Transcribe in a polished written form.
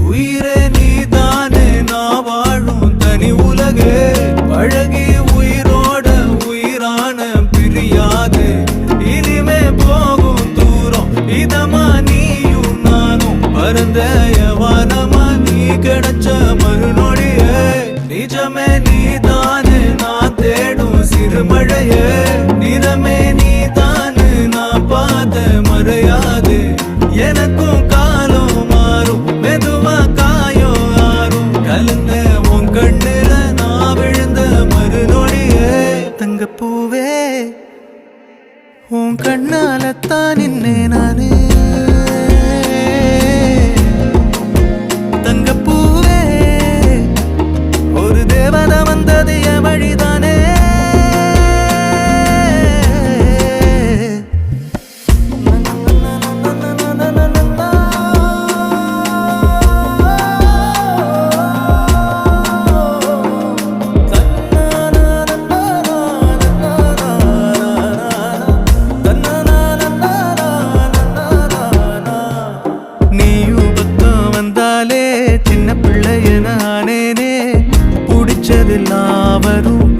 உயிரே நீதானே நான் வாழும் தனி உலகே பழகி உயிரோட உயிரான பிரியாது இனிமே போகும் தூரம் இதமா நீயும் நானும் பரந்த யவானமா நீ கிடைச்ச மறுநொடியே நிஜமே நீதானே நான் தேடும் சிறுமழையே நிறமே நீதானே நான் பார்த்த மறையாது எனக்கும் காலம் மாறும் மெதுவா காயம் ஆறும் கலந்த உன் கண்ணுல நான் விழுந்த மறுநொடியே தங்கப்பூவே உன் கண்ணாலத்தான் நின்னே நானே தங்கப்பூவே ஒரு தேவதை வந்தது என் வழிதானே சின்ன பிள்ளைய நானேனே பிடிச்சதெல்லாம் வரும்